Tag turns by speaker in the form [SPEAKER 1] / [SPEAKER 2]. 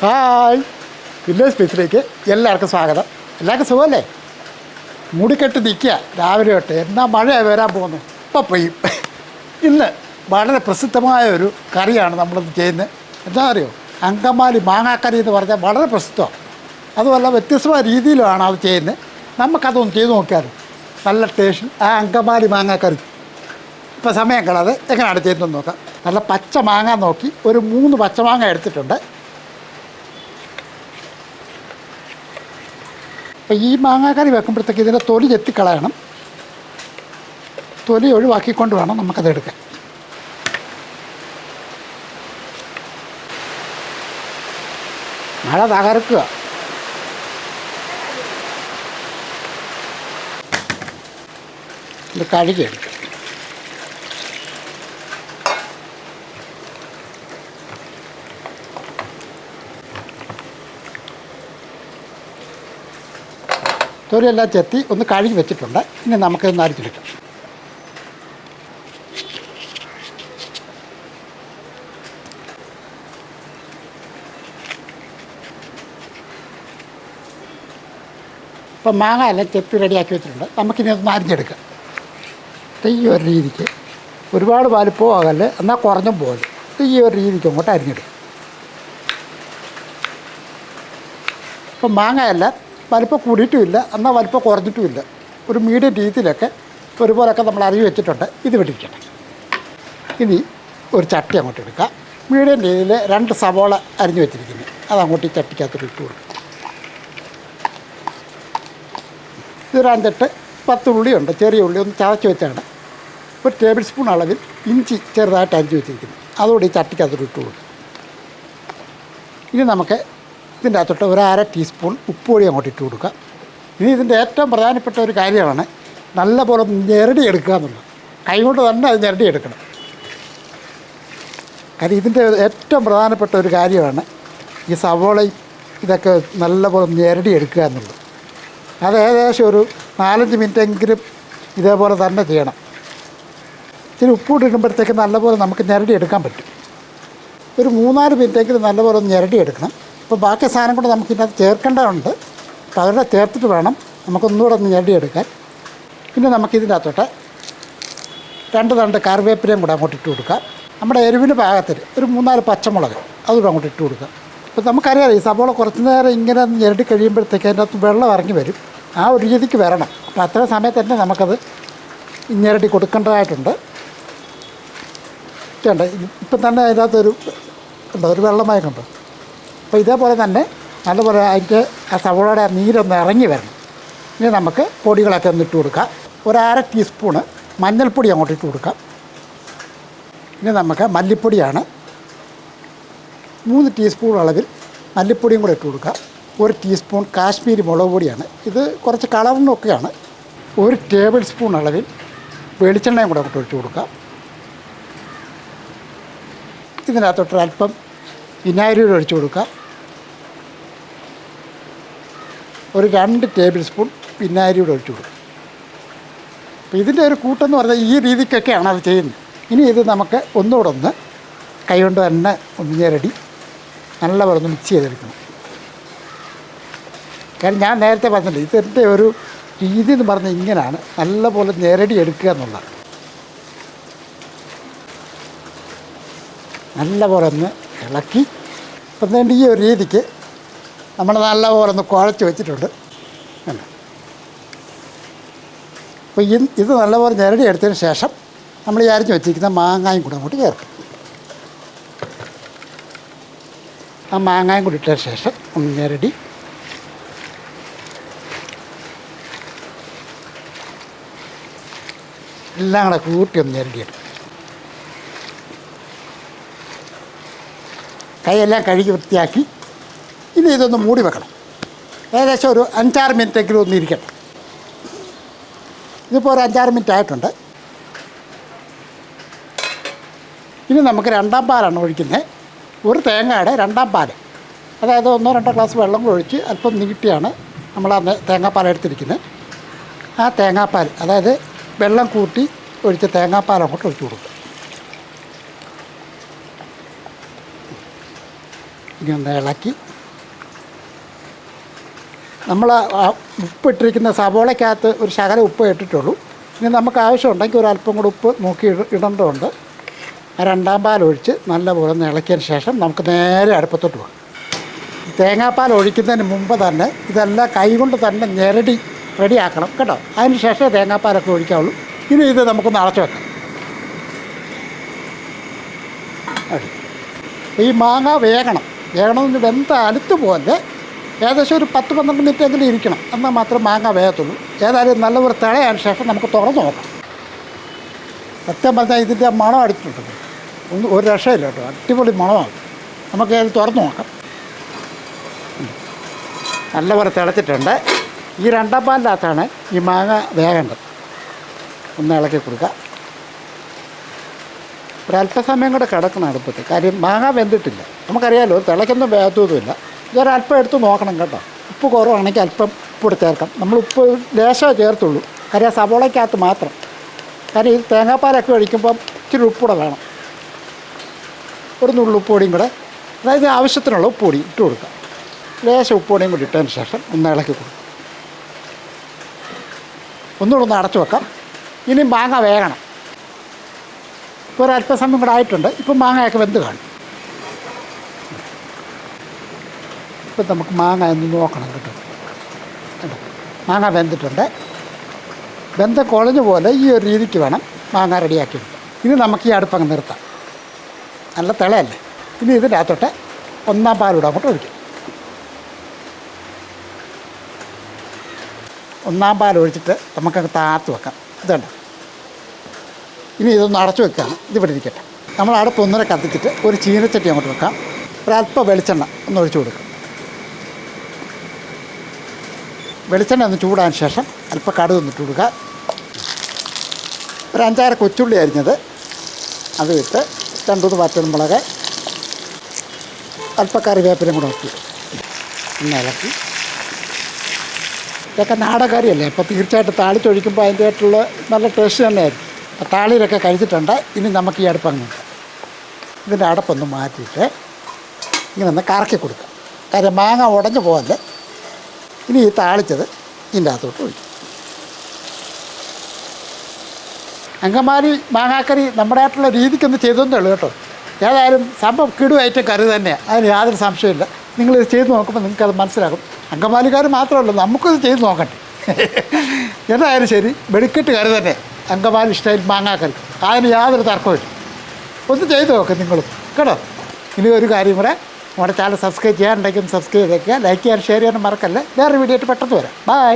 [SPEAKER 1] Hi, village സ്പേസിലേക്ക് എല്ലാവർക്കും സ്വാഗതം. എല്ലാവർക്കും സുഖമല്ലേ? മൂടിക്കെട്ട് നിൽക്കുക രാവിലെ തൊട്ട്. എന്നാ മഴയാണ് വരാൻ പോകുന്നത്, ഇപ്പം പെയ്യും. ഇന്ന് വളരെ പ്രസിദ്ധമായ ഒരു കറിയാണ് നമ്മളിത് ചെയ്യുന്നത്. എന്താ അറിയോ? അങ്കമാലി മാങ്ങാക്കറി എന്ന് പറഞ്ഞാൽ വളരെ പ്രസിദ്ധമാണ്. അതുമല്ല വ്യത്യസ്തമായ രീതിയിലാണ് അത് ചെയ്യുന്നത്. നമുക്കതൊന്ന് ചെയ്ത് നോക്കിയാൽ നല്ല ടേസ്റ്റ് ആ അങ്കമാലി മാങ്ങാക്കറി. ഇപ്പോൾ സമയം കളാതെ എങ്ങനെയാണ് ചെയ്യുന്നതെന്ന് നോക്കാം. നല്ല പച്ച മാങ്ങ നോക്കി ഒരു 3 പച്ചമാങ്ങ എടുത്തിട്ടുണ്ട്. അപ്പോൾ ഈ മാങ്ങാക്കറി വെക്കുമ്പോഴത്തേക്ക് ഇതിൻ്റെ തൊലി ചെത്തിക്കളയണം. തൊലി ഒഴിവാക്കിക്കൊണ്ട് വേണം നമുക്കത് എടുക്കാൻ. മഴ തകർക്കുക. ഇത് കഴുകിയെടുക്കുക. തൊലിയെല്ലാം ചെത്തി ഒന്ന് കഴുകി വെച്ചിട്ടുണ്ട്. ഇനി നമുക്കിതൊന്ന് അരിച്ചെടുക്കാം. ഇപ്പം മാങ്ങ എല്ലാം ചെത്തി റെഡിയാക്കി വെച്ചിട്ടുണ്ട്. നമുക്കിനി ഒന്ന് അരിഞ്ഞെടുക്കാം. ഈ ഒരു രീതിക്ക് ഒരുപാട് വലിപ്പവും ആകല്ലേ, എന്നാൽ കുറഞ്ഞും പോകല്. ഈ ഒരു രീതിക്ക് അങ്ങോട്ട് അരിഞ്ഞെടുക്കും. ഇപ്പം മാങ്ങ എല്ലാം വലിപ്പം കൂടിയിട്ടുമില്ല, എന്നാൽ വലിപ്പം കുറഞ്ഞിട്ടുമില്ല. ഒരു മീഡിയം രീതിയിലൊക്കെ ഒരുപോലൊക്കെ നമ്മൾ അരിഞ്ഞ് വെച്ചിട്ടുണ്ട്. ഇത് പിടിക്കട്ടെ. ഇനി ഒരു ചട്ടി അങ്ങോട്ട് എടുക്കുക. മീഡിയം രീതിയിൽ 2 സവോള അരിഞ്ഞ് വെച്ചിരിക്കുന്നത് അതങ്ങോട്ട് ഈ ചട്ടിക്കകത്തോട്ട് ഇട്ട് കൊടുക്കും. ഇതൊരു 5-10 ഉള്ളിയുണ്ട്, ചെറിയ ഉള്ളി ഒന്ന് ചതച്ച് വെച്ചാണ്. ഒരു ടേബിൾ സ്പൂൺ അളവിൽ ഇഞ്ചി ചെറുതായിട്ട് അരിഞ്ഞ് വെച്ചിരിക്കുന്നത് അതുകൂടി ഈ ചട്ടിക്കകത്തോട്ട് ഇട്ട് കൊടുക്കും. ഇനി നമുക്ക് ഇതിൻ്റെ അകത്തോട്ട് ഒരു 1/2 ടീസ്പൂൺ ഉപ്പ് പൊടി അങ്ങോട്ട് ഇട്ട് കൊടുക്കുക. ഇനി ഇതിൻ്റെ ഏറ്റവും പ്രധാനപ്പെട്ട ഒരു കാര്യമാണ് നല്ലപോലെ ഞെരടിയെടുക്കുക എന്നുള്ളത്. കൈകൊണ്ട് തന്നെ അത് ഞെരടിയെടുക്കണം. കാര്യം ഇതിൻ്റെ ഏറ്റവും പ്രധാനപ്പെട്ട ഒരു കാര്യമാണ് ഈ സവോളയും ഇതൊക്കെ നല്ലപോലെ ഞെരടിയെടുക്കുക എന്നുള്ളത്. അത് ഏകദേശം ഒരു 4-5 മിനിറ്റെങ്കിലും ഇതേപോലെ തന്നെ ചെയ്യണം. ഇച്ചിരി ഉപ്പൂട്ട് ഇടുമ്പോഴത്തേക്ക് നല്ലപോലെ നമുക്ക് ഞെരടിയെടുക്കാൻ പറ്റും. ഒരു 3-4 മിനിറ്റെങ്കിലും നല്ലപോലെ ഒന്ന് ഞെരടിയെടുക്കണം. ഇപ്പോൾ ബാക്കി സാധനം കൂടെ നമുക്ക് ഇതിനകത്ത് ചേർക്കേണ്ടതുണ്ട്. അപ്പോൾ അവരുടെ ചേർത്തിട്ട് വേണം നമുക്കൊന്നുകൂടെ ഒന്ന് ഞെരടിയെടുക്കാൻ. പിന്നെ നമുക്കിതിൻ്റെ അകത്തോട്ട് 2 തണ്ട് കറിവേപ്പിലയും കൂടെ അങ്ങോട്ട് ഇട്ട് കൊടുക്കാം. നമ്മുടെ എരിവിന് പാകത്തിൽ ഒരു 3-4 പച്ചമുളക് അതുകൂടെ അങ്ങോട്ട് ഇട്ട് കൊടുക്കാം. അപ്പോൾ നമുക്കറിയാം ഈ സവോള കുറച്ച് നേരം ഇങ്ങനെ ഞെരടി കഴിയുമ്പോഴത്തേക്ക് അതിൻ്റെ അകത്ത് വെള്ളം ഇറങ്ങി വരും. ആ ഒരു രീതിക്ക് വരണം. അപ്പോൾ അത്ര സമയത്ത് തന്നെ നമുക്കത് ഞെരടി കൊടുക്കേണ്ടതായിട്ടുണ്ട്. വേണ്ട ഇപ്പം തന്നെ അതിനകത്തൊരു ഒരു വെള്ളമായി കണ്ടോ. അപ്പോൾ ഇതേപോലെ തന്നെ നല്ലപോലെ അതിൻ്റെ ആ സവോളയുടെ നീരൊന്ന് ഇറങ്ങി വരണം. ഇനി നമുക്ക് പൊടികളൊക്കെ ഒന്ന് ഇട്ട് കൊടുക്കാം. ഒരു 1/2 ടീസ്പൂണ് മഞ്ഞൾപ്പൊടി അങ്ങോട്ട് ഇട്ട് കൊടുക്കാം. ഇനി നമുക്ക് മല്ലിപ്പൊടിയാണ് 3 ടീസ്പൂൺ അളവിൽ മല്ലിപ്പൊടിയും കൂടെ ഇട്ട് കൊടുക്കാം. 1 ടീസ്പൂൺ കാശ്മീരി മുളക് പൊടിയാണ്. ഇത് കുറച്ച് കളറിനൊക്കെയാണ്. 1 ടേബിൾ സ്പൂൺ അളവിൽ വെളിച്ചെണ്ണയും കൂടെ അങ്ങോട്ട് ഒഴിച്ച് കൊടുക്കാം. ഇതിനകത്തോട്ട് അല്പം വിനാഗിരി ഒഴിച്ച് കൊടുക്കാം. ഒരു 2 ടേബിൾ സ്പൂൺ വിനാഗിരി കൂടെ ഒഴിച്ച് കൊടുക്കും. അപ്പോൾ ഇതിൻ്റെ ഒരു കൂട്ടെന്ന് പറഞ്ഞാൽ ഈ രീതിക്കൊക്കെയാണ് അത് ചെയ്യുന്നത്. ഇനി ഇത് നമുക്ക് ഒന്നുകൂടെ ഒന്ന് കൈകൊണ്ട് തന്നെ ഒന്ന് ഞെരടി നല്ലപോലെ ഒന്ന് മിക്സ് ചെയ്തെടുക്കണം. കാരണം ഞാൻ നേരത്തെ പറഞ്ഞില്ല, ഇതിൻ്റെ ഒരു രീതി എന്ന് പറഞ്ഞാൽ ഇങ്ങനെയാണ് നല്ലപോലെ ഞെരടി എടുക്കുക എന്നുള്ളത്. നല്ലപോലെ ഒന്ന് ഇളക്കി അപ്പം തന്നെ ഈ ഒരു രീതിക്ക് നമ്മൾ നല്ലപോലെ ഒന്ന് കുഴച്ച് വെച്ചിട്ടുണ്ട്. അപ്പോൾ ഇത് നല്ലപോലെ ഞെരടി എടുത്തതിന് ശേഷം നമ്മൾ ഈ അരിഞ്ഞ് വെച്ചിരിക്കുന്ന മാങ്ങായും കൂടെ അങ്ങോട്ട് ചേർക്കും. ആ മാങ്ങായും കൂടി ഇട്ടതിന് ശേഷം ഒന്ന് ഞെരടി എല്ലാം കൂടെ കൂട്ടി ഒന്ന് ഞെരടിയെടുക്കും. കൈയെല്ലാം കഴുകി വൃത്തിയാക്കി ഇനി ഇതൊന്ന് മൂടി വെക്കണം. ഏകദേശം ഒരു 5-6 മിനിറ്റെങ്കിലും ഒന്ന് ഇരിക്കട്ടെ. ഇതിപ്പോൾ ഒരു 5-6 മിനിറ്റ് ആയിട്ടുണ്ട്. ഇനി നമുക്ക് 2ാം പാലാണ് ഒഴിക്കുന്നത്. ഒരു തേങ്ങയുടെ 2ാം പാൽ, അതായത് 1-2 ഗ്ലാസ് വെള്ളം കൂടെ ഒഴിച്ച് അല്പം നീട്ടിയാണ് നമ്മൾ ആ തേങ്ങാപ്പാൽ എടുത്തിരിക്കുന്നത്. ആ തേങ്ങാപ്പാൽ, അതായത് വെള്ളം കൂട്ടി ഒഴിച്ച് തേങ്ങാപ്പാൽ അങ്ങോട്ട് ഒഴിച്ച് കൊടുക്കും. ഇനി ഒന്ന് ഇളക്കി നമ്മൾ ഉപ്പിട്ടിരിക്കുന്ന സവോളയ്ക്കകത്ത് ഒരു ശകലം ഉപ്പ് ഇട്ടിട്ടുള്ളൂ. ഇനി നമുക്ക് ആവശ്യമുണ്ടെങ്കിൽ ഒരല്പം കൂടെ ഉപ്പ് നോക്കി ഇടേണ്ടതുണ്ട്. ആ രണ്ടാം പാലൊഴിച്ച് നല്ലപോലെ ഒന്ന് ഇളക്കിയതിന് ശേഷം നമുക്ക് നേരെ അടുപ്പത്തോട്ട് പോകാം. തേങ്ങാപ്പാൽ ഒഴിക്കുന്നതിന് മുമ്പ് തന്നെ ഇതെല്ലാം കൈകൊണ്ട് തന്നെ ഞെരടി റെഡിയാക്കണം കേട്ടോ. അതിന് ശേഷം തേങ്ങാപ്പാലൊക്കെ ഒഴിക്കാവുള്ളൂ. ഇനി ഇത് നമുക്കൊന്ന് അടച്ചു വെക്കാം. ഈ മാങ്ങ വേകണമെന്ന് വെന്ത അലുത്ത് പോലെ ഏകദേശം ഒരു 10-12 മിനിറ്റെങ്കിലും ഇരിക്കണം. എന്നാൽ മാത്രം മാങ്ങ വേഗത്തുള്ളൂ. ഏതായാലും നല്ലപോലെ തിളയാൻ ശേഷം നമുക്ക് തുറന്ന് നോക്കാം. സത്യം പറഞ്ഞാൽ ഇതിൻ്റെ മണം അടിച്ചിട്ടുണ്ട്. ഒരു രക്ഷയില്ല കേട്ടോ, അടിപൊളി മണമാണ്. നമുക്ക് അത് തുറന്ന് നോക്കാം. നല്ലപോലെ തിളച്ചിട്ടുണ്ട്. ഈ രണ്ടാം പാലിനകത്താണ് ഈ മാങ്ങ വേകേണ്ടത്. ഒന്ന് ഇളക്കി കൊടുക്കുക. ഒരല്പസമയം കൂടെ കിടക്കണം അടുപ്പത്ത്. കാര്യം മാങ്ങ വെന്തിട്ടില്ല. നമുക്കറിയാമല്ലോ തിളയ്ക്കൊന്നും വേഗത്തൊന്നുമില്ല. ഇതൊരല്പം എടുത്ത് നോക്കണം കേട്ടോ. ഉപ്പ് കുറവാണെങ്കിൽ അല്പം ഉപ്പ് ചേർക്കാം. നമ്മൾ ഉപ്പ് ലേശമേ ചേർത്തുള്ളൂ. കാര്യം സവോളയ്ക്കകത്ത് മാത്രം. കാര്യം ഈ തേങ്ങാപ്പാലൊക്കെ ഒഴിക്കുമ്പം ഇച്ചിരി ഉപ്പൂടെ വേണം. ഒരു നുള്ളു ഉപ്പുപൊടിയും കൂടെ, അതായത് ആവശ്യത്തിനുള്ള ഉപ്പുപൊടി ഇട്ട് കൊടുക്കുക. ലേശം ഉപ്പുപൊടിയും കൂടി ഇട്ടതിന് ശേഷം ഒന്ന് ഇളക്കി കൊടുക്കുക. ഒന്നുകൂടെ ഒന്ന് അടച്ചു വെക്കാം. ഇനി മാങ്ങ വേകണം. ഇപ്പോൾ ഒരല്പസമയം കൂടെ ആയിട്ടുണ്ട്. ഇപ്പം മാങ്ങയൊക്കെ വെന്ത് കാണും. ഇപ്പം നമുക്ക് മാങ്ങ ഒന്ന് നോക്കണം കേട്ടോ. മാങ്ങ വെന്തിട്ടുണ്ട്. വെന്ത കുഴഞ്ഞ പോലെ ഈ ഒരു രീതിക്ക് വേണം മാങ്ങ റെഡിയാക്കിയെടുക്കാം. ഇനി നമുക്ക് ഈ അടുപ്പങ്ങ് നിർത്താം. നല്ല തിളയല്ലേ. ഇനി ഇതിനകത്തോട്ട് ഒന്നാം പാലൂടെ അങ്ങോട്ട് ഒഴിക്കും. ഒന്നാം പാൽ ഒഴിച്ചിട്ട് നമുക്കങ്ങ് താഴ്ത്ത് വെക്കാം. ഇതുണ്ട്. ഇനി ഇതൊന്ന് അടച്ചു വെക്കുകയാണ്. ഇതിവിടെ ഇരിക്കട്ടെ. നമ്മൾ അടുപ്പ് ഒന്നര കത്തിച്ചിട്ട് ഒരു ചീനച്ചട്ടി അങ്ങോട്ട് വെക്കാം. ഒരല്പം വെളിച്ചെണ്ണ ഒന്ന് ഒഴിച്ചു കൊടുക്കാം. വെളിച്ചെണ്ണ ഒന്ന് ചൂടാൻ ശേഷം അല്പം കടുക് ഒന്നിട്ട് കൊടുക്കുക. ഒരു 5-6 കൊച്ചുള്ളി അരിഞ്ഞത് അത് ഇട്ട് 2-3 വറ്റൽമുളക്, അല്പം കറിവേപ്പിലയും കൂടെ വെക്കുക. ഒന്ന് ഇളക്കി. ഇതൊക്കെ നാടൻ കറിയല്ലേ, അപ്പോൾ തീർച്ചയായിട്ടും താളിച്ചൊഴിക്കുമ്പോൾ അതിൻ്റെതായിട്ടുള്ള നല്ല ടേസ്റ്റ് തന്നെയായിരിക്കും. അപ്പോൾ താളിയിലൊക്കെ കഴിച്ചിട്ടുണ്ട്. ഇനി നമുക്ക് ഈ അടുപ്പങ്ങ് ഇതിൻ്റെ അടപ്പൊന്ന് മാറ്റിയിട്ട് ഇങ്ങനെ ഒന്ന് കറക്കി കൊടുക്കുക. കാര്യം മാങ്ങ ഉടഞ്ഞു പോകല്ലേ. ഇനി ഈ താളിച്ചത് ഇതിൻ്റെ അകത്തോട്ട് ഒഴിക്കും. അങ്കമാലി മാങ്ങാക്കറി നമ്മുടെ ആയിട്ടുള്ള രീതിക്കൊന്ന് ചെയ്തൊന്നേ ഉള്ളൂ കേട്ടോ. ഏതായാലും സംഭവം കിടുവായിട്ടും കറി തന്നെയാണ്, അതിന് യാതൊരു സംശയമില്ല. നിങ്ങളിത് ചെയ്ത് നോക്കുമ്പോൾ നിങ്ങൾക്കത് മനസ്സിലാകും. അങ്കമാലിക്കാർ മാത്രമല്ല, നമുക്കത് ചെയ്ത് നോക്കട്ടെ. എന്തായാലും ശരി, വെടിക്കെട്ട് കറി തന്നെ അങ്കമാലി സ്റ്റൈൽ മാങ്ങാക്കറി. അതിന് യാതൊരു തർക്കമില്ല. ഒന്ന് ചെയ്ത് നോക്കും നിങ്ങളും കേട്ടോ. ഇനി ഒരു കാര്യം കൂടെ, നമ്മുടെ ചാനൽ സബ്സ്ക്രൈബ് ചെയ്യാനുണ്ടെങ്കിൽ സബ്സ്ക്രൈബ് ചെയ്തേക്കുക. ലൈക്ക് ചെയ്യാൻ ഷെയർ ചെയ്യാനും മറക്കല്ലേ. വേറെ വീഡിയോ ആയിട്ട് പെട്ടെന്ന് വരാം. ബൈ.